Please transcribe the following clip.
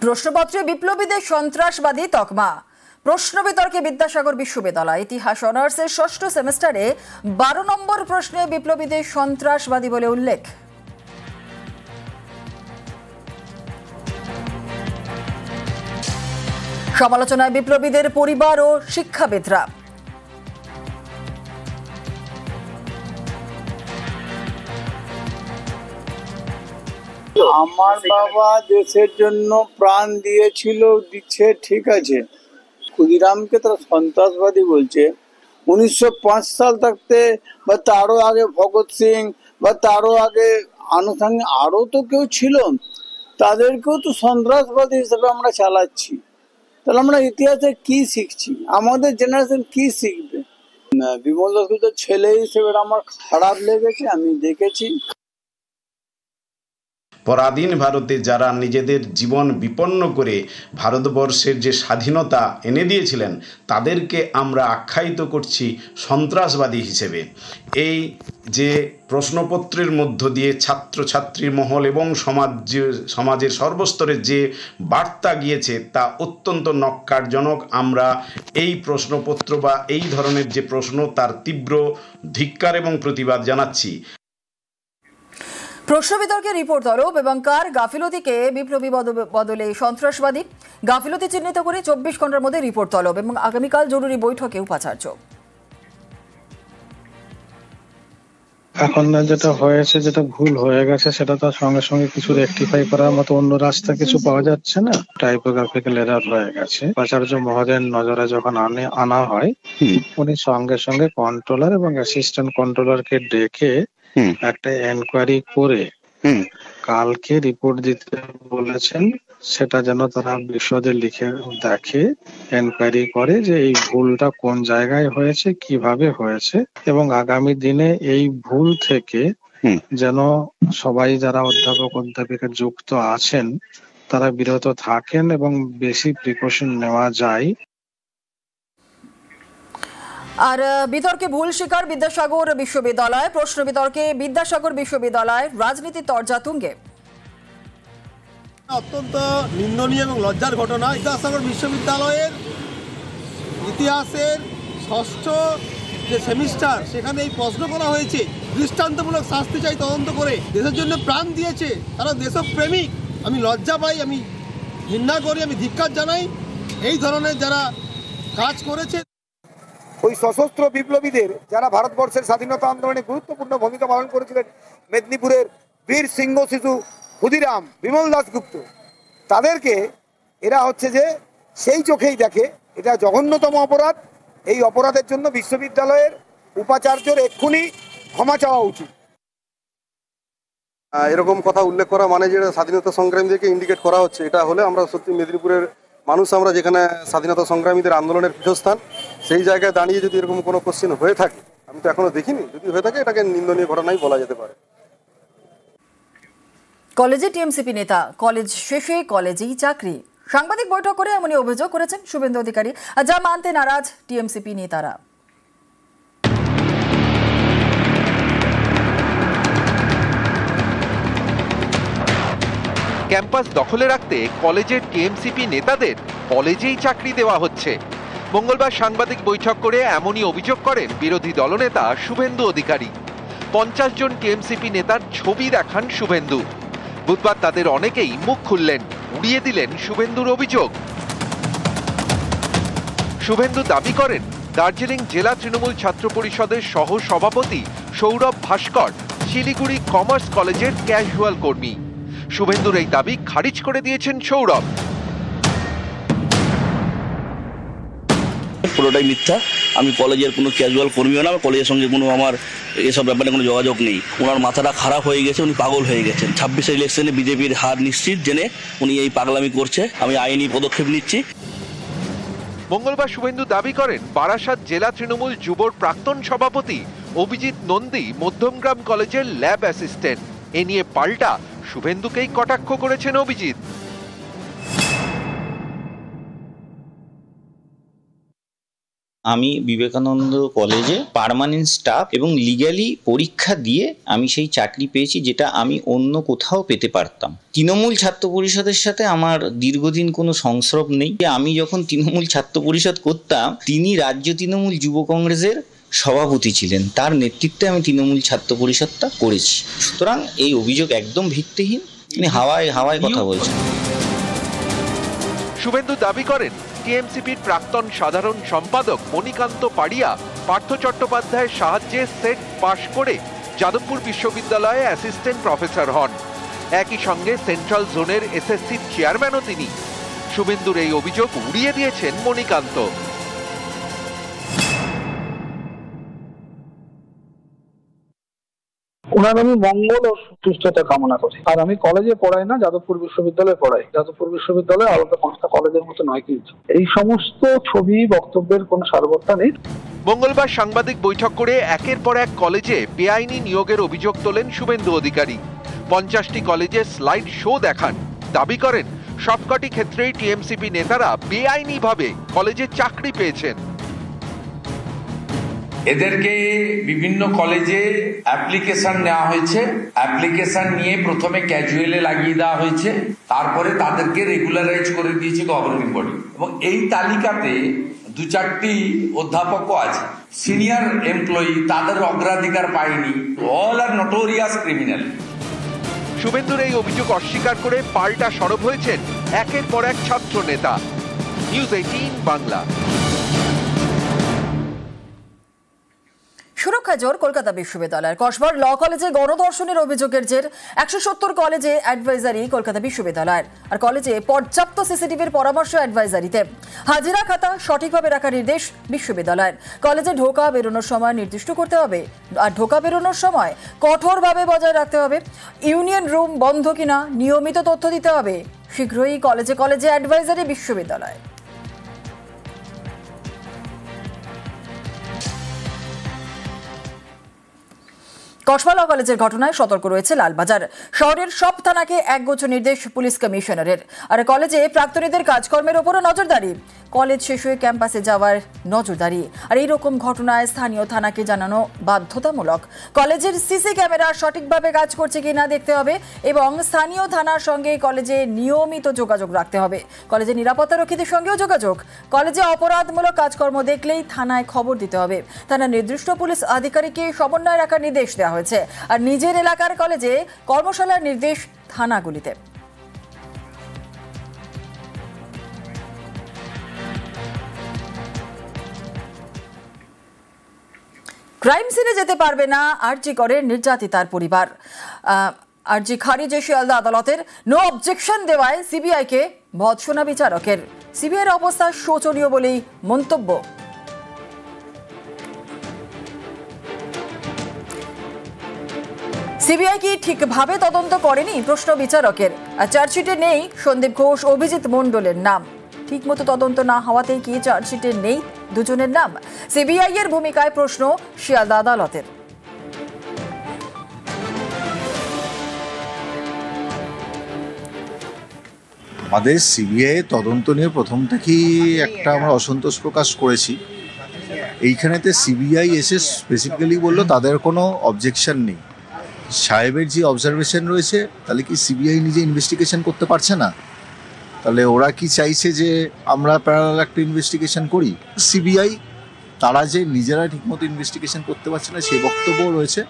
প্রশ্নপত্রে বিপ্লবীদের সন্ত্রাসবাদী তকমা। প্রশ্ন বিতর্কে বিদ্যাসাগর বিশ্ববিদ্যালয় ইতিহাস অনার্সের ষষ্ঠ সেমিস্টারে 12 নম্বর প্রশ্নে বিপ্লবীদের সন্ত্রাসবাদী বলে উল্লেখ। সমালোচনায় বিপ্লবীদের পরিবার ও শিক্ষাবিদরা। আমার বাবা দেশের জন্য প্রাণ দিয়েছিল, দিচ্ছে, ঠিক আছে। ক্ষুদিরামকে তারা সন্ত্রাসবাদী বলছে। 1905 সাল থাকতে বা তারও আগে ভগৎ সিং বা তারও আগে আনুষঙ্গিক আরও তো কেউ ছিল, তাদেরকেও তো সন্ত্রাসবাদী হিসেবে আমরা চালাচ্ছি। তাহলে আমরা ইতিহাসে কি শিখছি? আমাদের জেনারেশন কি শিখবে? বিমল দাসগুপ্তের ছেলে হিসেবে আমার খারাপ লেগেছে, আমি দেখেছি। পরাধীন ভারতে যারা নিজেদের জীবন বিপন্ন করে ভারতবর্ষের যে স্বাধীনতা এনে দিয়েছিলেন তাদেরকে আমরা আখ্যায়িত করছি সন্ত্রাসবাদী হিসেবে। এই যে প্রশ্নপত্রের মধ্য দিয়ে ছাত্রছাত্রীর মহল এবং সমাজের সর্বস্তরের যে বার্তা গিয়েছে তা অত্যন্ত নক্কারজনক। আমরা এই প্রশ্নপত্র বা এই ধরনের যে প্রশ্ন তার তীব্র ধিক্কার এবং প্রতিবাদ জানাচ্ছি। প্রশ্ন বিতর্কে রিপোর্ট তলব এবং কার গাফিলতিকে বিপ্লবী বদলে সন্ত্রাসবাদী, গাফিলতি চিহ্নিত করে 24 ঘন্টার মধ্যে রিপোর্ট তলব এবং আগামীকাল জরুরি বৈঠকে উপাচার্য। এখন যেটা হয়েছে, যেটা ভুল হয়ে গেছে, সেটা তো সঙ্গে সঙ্গে কিছু রেকটিফাই করার মতো অন্য রাস্তা কিছু পাওয়া যাচ্ছে না। টাইপোগ্রাফিক্যাল এরর হয়ে গেছে। উপাচার্য মহোদয়ের নজরে যখন আনা হয়, উনি সঙ্গে সঙ্গে কন্ট্রোলার এবং অ্যাসিস্ট্যান্ট কন্ট্রোলারকে ডেকে একটা এনকোয়ারি করে কালকে রিপোর্ট দিতে বলেছেন। সেটা যেন তারা বিশদে লিখে দেখে, এনকোয়ারি করে যে এই ভুলটা কোন জায়গায় হয়েছে, কিভাবে হয়েছে, এবং আগামী দিনে এই ভুল থেকে যেন সবাই যারা অধ্যাপক অধ্যাপিকা যুক্ত আছেন তারা বিরত থাকেন এবং বেশি প্রিকশন নেওয়া যায়। আর বিতর্কে ভুল স্বীকার বিদ্যাসাগর বিশ্ববিদ্যালয়। প্রশ্ন বিতর্কে বিদ্যাসাগর বিশ্ববিদ্যালয় রাজনীতির তরজা তুঙ্গে। অত্যন্ত নিন্দনীয় এবং লজ্জার ঘটনা। বিদ্যাসাগর বিশ্ববিদ্যালয়ের ইতিহাসের ষষ্ঠ যে সেমিস্টার, সেখানে এই প্রশ্ন করা হয়েছে। দৃষ্টান্তমূলক শাস্তি চাই, তদন্ত করে। দেশের জন্য প্রাণ দিয়েছে, তারা দেশপ্রেমিক। আমি লজ্জা পাই, আমি ঘৃণা করি, আমি ধিক্কার জানাই এই ধরনের যারা কাজ করেছে। ওই সশস্ত্র বিপ্লবীদের যারা ভারতবর্ষের স্বাধীনতা আন্দোলনে গুরুত্বপূর্ণ ভূমিকা পালন করেছিলেন, মেদিনীপুরের বীর সিংহ শিশু ক্ষুদিরাম, বিমল দাসগুপ্ত, তাদেরকে এরা হচ্ছে যে সেই চোখেই দেখে এটা জঘন্যতম অপরাধ। এই অপরাধের জন্য বিশ্ববিদ্যালয়ের উপাচার্যর এক্ষুনি ক্ষমা চাওয়া উচিত। এরকম কথা উল্লেখ করা মানে যেটা স্বাধীনতা সংগ্রামীদেরকে ইন্ডিকেট করা হচ্ছে, এটা হলে আমরা সত্যি মেদিনীপুরের মানুষ, আমরা যেখানে স্বাধীনতা সংগ্রামীদের আন্দোলনের পীঠস্থান, সেই জায়গায় দাঁড়িয়ে যদি এরকম কোনো কোশ্চেন হয়ে থাকে, আমি তো এখনো দেখিনি, যদি হয়ে থাকে এটাকে নিন্দনীয় ঘটনাই বলা যেতে পারে। কলেজে টিএমসিপি নেতা, কলেজ শেষে কলেজেই চাকরি। সাংবাদিক বৈঠক করে এমনই অভিযোগ করেছেন শুভেন্দু অধিকারী, যা মানতে নারাজ টিএমসিপি নেতারা। ক্যাম্পাস দখলে রাখতে কলেজের টিএমসিপি নেতাদের কলেজেই চাকরি দেওয়া হচ্ছে। মঙ্গলবার সাংবাদিক বৈঠক করে এমনই অভিযোগ করেন বিরোধী দলনেতা শুভেন্দু অধিকারী। 50 জন টিএমসিপি নেতার ছবি দেখান শুভেন্দু। বুধবার তাদের অনেকেই মুখ খুললেন, উড়িয়ে দিলেন শুভেন্দুর অভিযোগ। শুভেন্দু দাবি করেন দার্জিলিং জেলা তৃণমূল ছাত্র পরিষদের সহ সভাপতি সৌরভ ভাস্কর শিলিগুড়ি কমার্স কলেজের ক্যাজুয়াল কর্মী। শুভেন্দুর এই দাবি খারিজ করে দিয়েছেন সৌরভ। পুরোটাই মিথ্যা। আমি কলেজের কোনো ক্যাজুয়াল কর্মীও না, কলেজের সঙ্গে কোনো আমার এসব ব্যাপারে কোনো যোগাযোগ নেই। ওনার মাথাটা খারাপ হয়ে গেছে, উনি পাগল হয়ে গেছেন। 26 ইলেকশনে বিজেপির হার নিশ্চিত জেনে উনি এই পাগলামি করছে। আমি আইনি পদক্ষেপ নিচ্ছি। মঙ্গলবার শুভেন্দু দাবি করেন বারাসাত জেলা তৃণমূল যুবর প্রাক্তন সভাপতি অভিজিৎ নন্দী মধ্যমগ্রাম কলেজের ল্যাব অ্যাসিস্ট্যান্ট। এ নিয়ে পাল্টা শুভেন্দুকেই কটাক্ষ করেছেন অভিজিৎ। আমি বিবেকানন্দ কলেজে পার্মানেন্ট স্টাফ এবং লিগ্যালি পরীক্ষা দিয়ে আমি সেই চাকরি পেয়েছি, যেটা আমি অন্য কোথাও পেতে পারতাম। তৃণমূল ছাত্র পরিষদের সাথে আমার দীর্ঘদিন কোনো সংস্রব নেই। আমি যখন তৃণমূল ছাত্র পরিষদ করতাম, তিনি রাজ্য তৃণমূল যুব কংগ্রেসের সভাপতি ছিলেন, তার নেতৃত্বে আমি তৃণমূল ছাত্র পরিষদটা করেছি। সুতরাং এই অভিযোগ একদম ভিত্তিহীন, তিনি হাওয়ায় হাওয়ায় কথা বলছেন। শুভেন্দু দাবি করেন টিএমসিপির প্রাক্তন সাধারণ সম্পাদক মণিকান্ত পাড়িয়া পার্থ চট্টোপাধ্যায়ের সাহায্যে সেট পাশ করে যাদবপুর বিশ্ববিদ্যালয়ে অ্যাসিস্ট্যান্ট প্রফেসর হন। একই সঙ্গে সেন্ট্রাল জোনের এসএসসির চেয়ারম্যানও তিনি। শুভেন্দুর এই অভিযোগ উড়িয়ে দিয়েছেন মণিকান্ত। ওনার আমি মঙ্গল ও সুস্থতা কামনা করি। আর আমি কলেজে পড়াই না, যাদবপুর বিশ্ববিদ্যালয়ে পড়াই। যাদবপুর বিশ্ববিদ্যালয়ে আলাদা 5টা কলেজের মতো নয় কিন্তু। এই সমস্ত ছবি বক্তব্যের কোনো সারবত্তা নেই। মঙ্গলবার সাংবাদিক বৈঠক করে একের পর এক কলেজে বেআইনি নিয়োগের অভিযোগ তোলেন শুভেন্দু অধিকারী। 50টি কলেজে স্লাইড শো দেখান। দাবি করেন সবকটি ক্ষেত্রেই টিএমসিপি নেতারা বেআইনিভাবে কলেজে চাকরি পেয়েছেন। এদেরকে বিভিন্ন কলেজে অ্যাপ্লিকেশন নেওয়া হয়েছে, অ্যাপ্লিকেশন নিয়ে প্রথমে ক্যাজুয়ালে লাগিয়ে দেওয়া হয়েছে, তারপরে তাদেরকে রেগুলারাইজ করে দিয়েছে গভর্নিং বডি। এবং এই তালিকাতে 2-4টি অধ্যাপকও আছে, সিনিয়র এমপ্লয়ি, তাদের অগ্রাধিকার পায়নি। অল আর নোটোরিয়াস ক্রিমিনাল। শুভেন্দুর এই অভিযোগ অস্বীকার করে পাল্টা সরব হয়েছেন একের পর এক ছাত্র নেতা। নিউজ 18 বাংলা। সুরক্ষা জোর কলকাতা বিশ্ববিদ্যালয়ের কসবার ল কলেজে গণধর্ষণের অভিযোগের জের 170 কলেজে অ্যাডভাইজারি কলকাতা বিশ্ববিদ্যালয়ের। আর কলেজে পর্যাপ্ত সিসিটিভির পরামর্শ অ্যাডভাইজারিতে। হাজিরা খাতা সঠিকভাবে রাখার নির্দেশ বিশ্ববিদ্যালয়ের। কলেজে ঢোকা বেরোনোর সময় নির্দিষ্ট করতে হবে, আর ঢোকা বেরোনোর সময় কঠোরভাবে বজায় রাখতে হবে। ইউনিয়ন রুম বন্ধ কিনা নিয়মিত তথ্য দিতে হবে। শীঘ্রই কলেজে কলেজে অ্যাডভাইজারি বিশ্ববিদ্যালয়। কসবা ল কলেজের ঘটনায় সতর্ক রয়েছে লালবাজার। শহরের সব থানাকে একগুচ্ছ নির্দেশ পুলিশ কমিশনারের। আর কলেজে প্রাক্তনীদের কাজকর্মের ওপরও নজরদারি। কলেজ শেষ হয়ে ক্যাম্পাসে যাওয়ার নজরদারি। আর এইরকম ঘটনায় স্থানীয় থানাকে জানানো বাধ্যতামূলক। কলেজের সিসি ক্যামেরা সঠিকভাবে কাজ করছে কিনা দেখতে হবে এবং স্থানীয় থানার সঙ্গে কলেজে নিয়মিত যোগাযোগ রাখতে হবে। কলেজের নিরাপত্তারক্ষীদের সঙ্গেও যোগাযোগ। কলেজে অপরাধমূলক কাজকর্ম দেখলেই থানায় খবর দিতে হবে। থানার নির্দিষ্ট পুলিশ আধিকারিককে সমন্বয় রাখার নির্দেশ দেওয়া হয়েছে। আর নিজের এলাকার কলেজে কর্মশালার নির্দেশ থানাগুলিতে। ক্রাইম সিনে যেতে পারবে না আরজি করের নির্যাতিতার পরিবার। আরজি খারিজে শিয়ালদা আদালতের নো অবজেকশন দেওয়ায় সিবিআইকে ভৎসনা বিচারকের। সিবিআইয়ের অবস্থা শোচনীয় বলেই মন্তব্য। সিবিআই কি ঠিকভাবে তদন্ত করেনি প্রশ্ন বিচারকের। আর চার্জশিটে নেই সন্দীপ ঘোষ, অভিজিৎ মণ্ডলের নাম। ঠিকমতো তদন্ত না হওয়াতেই কি চার্জশিটে নেই দুজনের নাম? সিবিআই এর ভূমিকায় প্রশ্ন শিয়ালদা আদালতের। আমাদের সিবিআই তদন্ত নিয়ে প্রথম থেকেই একটা আমরা অসন্তোষ প্রকাশ করেছি। এইখানেতে সিবিআই এসে স্পেসিফিক্যালি বললো তাদের কোনো অবজেকশন নেই। সাহেবের যে অবজারভেশন রয়েছে, তাহলে কি সিবিআই নিজে ইনভেস্টিগেশন করতে পারছে না? তাহলে ওরা কি চাইছে যে আমরা প্যারালাল একটা ইনভেস্টিগেশন করি? সিবিআই তারা যে নিজেরা ঠিকমতো ইনভেস্টিগেশন করতে পারছে না সেই বক্তব্য রয়েছে।